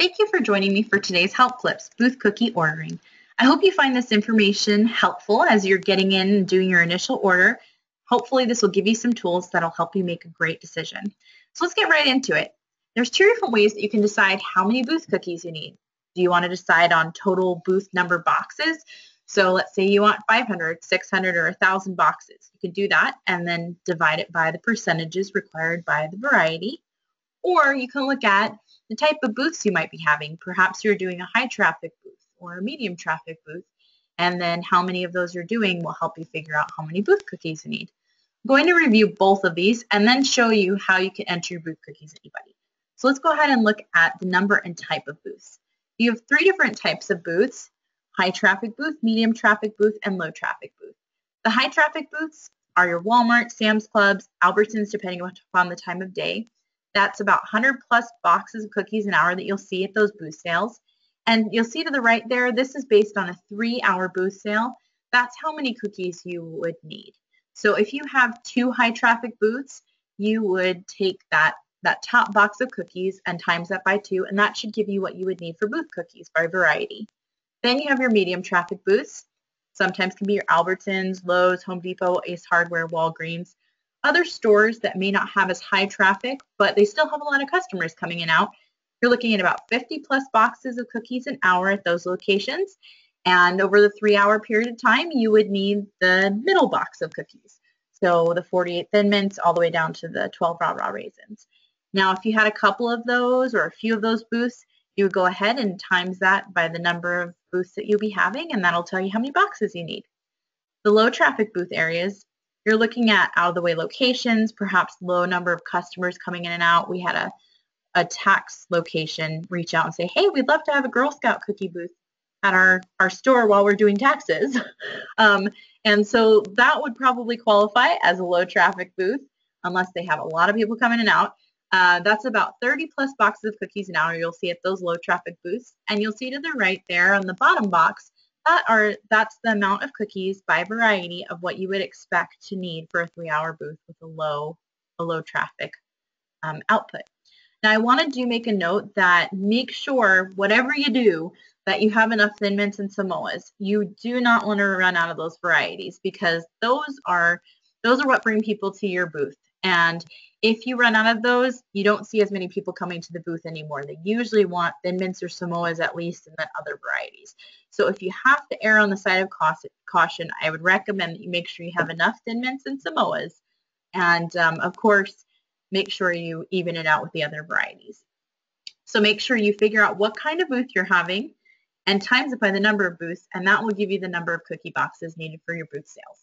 Thank you for joining me for today's Help Clips, Booth Cookie Ordering. I hope you find this information helpful as you're getting in and doing your initial order. Hopefully this will give you some tools that'll help you make a great decision. So let's get right into it. There's two different ways that you can decide how many booth cookies you need. Do you want to decide on total booth number boxes? So let's say you want 500, 600, or 1,000 boxes. You can do that and then divide it by the percentages required by the variety. Or you can look at the type of booths you might be having. Perhaps you're doing a high traffic booth or a medium traffic booth, and then how many of those you're doing will help you figure out how many booth cookies you need. I'm going to review both of these and then show you how you can enter your booth cookies at eBuddy. So let's go ahead and look at the number and type of booths. You have three different types of booths: high traffic booth, medium traffic booth, and low traffic booth. The high traffic booths are your Walmart, Sam's Clubs, Albertsons, depending upon the time of day. That's about 100 plus boxes of cookies an hour that you'll see at those booth sales. And you'll see to the right there, this is based on a 3-hour booth sale. That's how many cookies you would need. So if you have two high traffic booths, you would take that top box of cookies and times that by 2, and that should give you what you would need for booth cookies by variety. Then you have your medium traffic booths. Sometimes can be your Albertsons, Lowe's, Home Depot, Ace Hardware, Walgreens. Other stores that may not have as high traffic, but they still have a lot of customers coming in and out. You're looking at about 50 plus boxes of cookies an hour at those locations. And over the 3-hour period of time, you would need the middle box of cookies. So the 48 Thin Mints all the way down to the 12 Raw Raisins. Now, if you had a couple of those or a few of those booths, you would go ahead and times that by the number of booths that you'll be having, and that'll tell you how many boxes you need. The low traffic booth areas, you're looking at out-of-the-way locations, perhaps low number of customers coming in and out. We had a tax location reach out and say, hey, we'd love to have a Girl Scout cookie booth at our store while we're doing taxes. And so that would probably qualify as a low traffic booth unless they have a lot of people coming in and out. That's about 30 plus boxes of cookies an hour you'll see at those low traffic booths. And you'll see to the right there on the bottom box, that's the amount of cookies by variety of what you would expect to need for a 3-hour booth with a low traffic output. Now I want to make a note that make sure whatever you do that you have enough Thin Mints and Samoas. You do not want to run out of those varieties because those are what bring people to your booth. And if you run out of those, you don't see as many people coming to the booth anymore. They usually want Thin Mints or Samoas at least, and then other varieties. So if you have to err on the side of caution, I would recommend that you make sure you have enough Thin Mints and Samoas. And of course, make sure you even it out with the other varieties. So make sure you figure out what kind of booth you're having and times it by the number of booths, and that will give you the number of cookie boxes needed for your booth sales.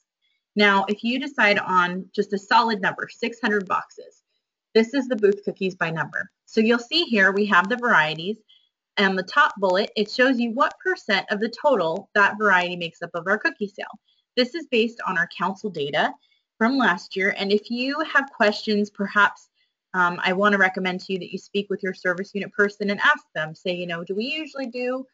Now, if you decide on just a solid number, 600 boxes, this is the booth cookies by number. So you'll see here we have the varieties. And the top bullet, it shows you what % of the total that variety makes up of our cookie sale. This is based on our council data from last year. And if you have questions, perhaps I want to recommend to you that you speak with your service unit person and ask them, say, do we usually do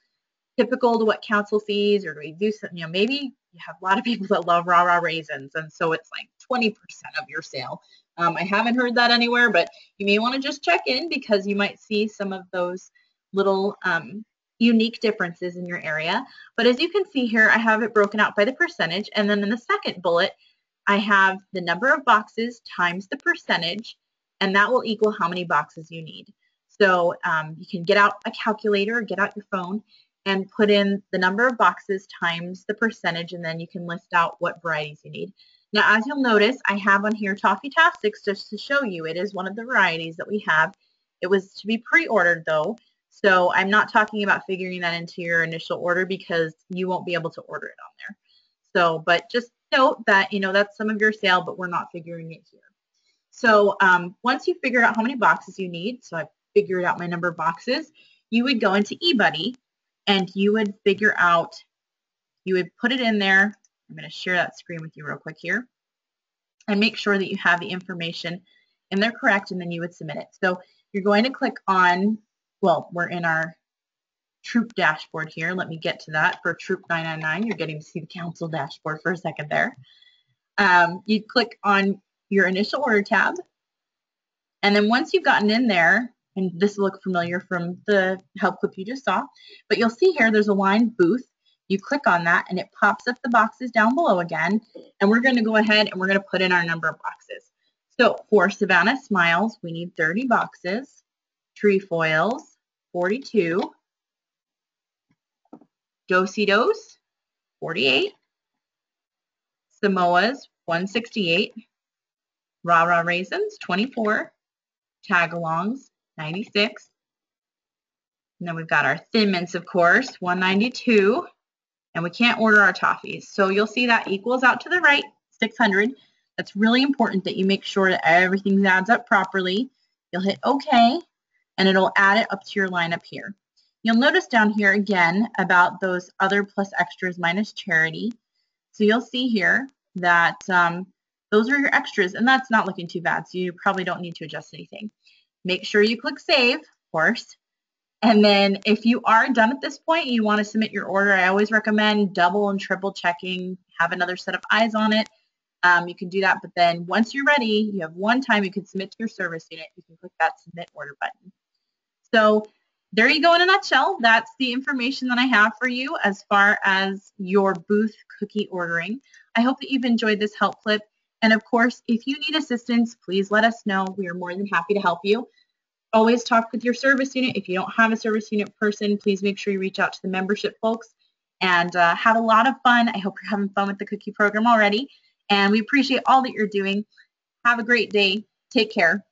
typical to what council sees, or do we do something, maybe you have a lot of people that love raw raisins, and so it's like 20% of your sale. I haven't heard that anywhere, but you may want to just check in because you might see some of those little unique differences in your area. But as you can see here, I have it broken out by the percentage, and then in the second bullet, I have the number of boxes times the percentage, and that will equal how many boxes you need. So you can get out a calculator or get out your phone and put in the number of boxes times the percentage, and then you can list out what varieties you need. Now, as you'll notice, I have on here Toffee Tastics just to show you it is one of the varieties that we have. It was to be pre-ordered though, so I'm not talking about figuring that into your initial order because you won't be able to order it on there. So, but just note that, that's some of your sale, but we're not figuring it here. So once you figure out how many boxes you need, so I figured out my number of boxes, you would go into eBuddy and you would figure out, you would put it in there. I'm going to share that screen with you real quick here and make sure that you have the information and they're correct, and then you would submit it. So you're going to click on, well, we're in our Troop dashboard here. Let me get to that. For Troop 999, you're getting to see the council dashboard for a second there. You click on your initial order tab, and then once you've gotten in there and this will look familiar from the help clip you just saw, but you'll see here there's a line booth. You click on that and it pops up the boxes down below again, and we're going to go ahead and we're going to put in our number of boxes. So for Savannah Smiles, we need 30 boxes, trefoils, 42, do-si-dos, 48, Samoas, 168, rah-rah raisins, 24, tagalongs, 96, and then we've got our Thin Mints, of course, 192, and we can't order our toffees. So you'll see that equals out to the right, 600. That's really important that you make sure that everything adds up properly. You'll hit OK, and it'll add it up to your line up here. You'll notice down here again about those other plus extras minus charity. So you'll see here that those are your extras, and that's not looking too bad, so you probably don't need to adjust anything. Make sure you click Save, of course. And then if you are done at this point and you want to submit your order, I always recommend double and triple checking, have another set of eyes on it. You can do that, but then once you're ready, you have one time you can submit to your service unit. You can click that Submit Order button. So there you go in a nutshell. That's the information that I have for you as far as your booth cookie ordering. I hope that you've enjoyed this help clip. And of course, if you need assistance, please let us know. We are more than happy to help you. Always talk with your service unit. If you don't have a service unit person, please make sure you reach out to the membership folks and have a lot of fun. I hope you're having fun with the cookie program already. And we appreciate all that you're doing. Have a great day. Take care.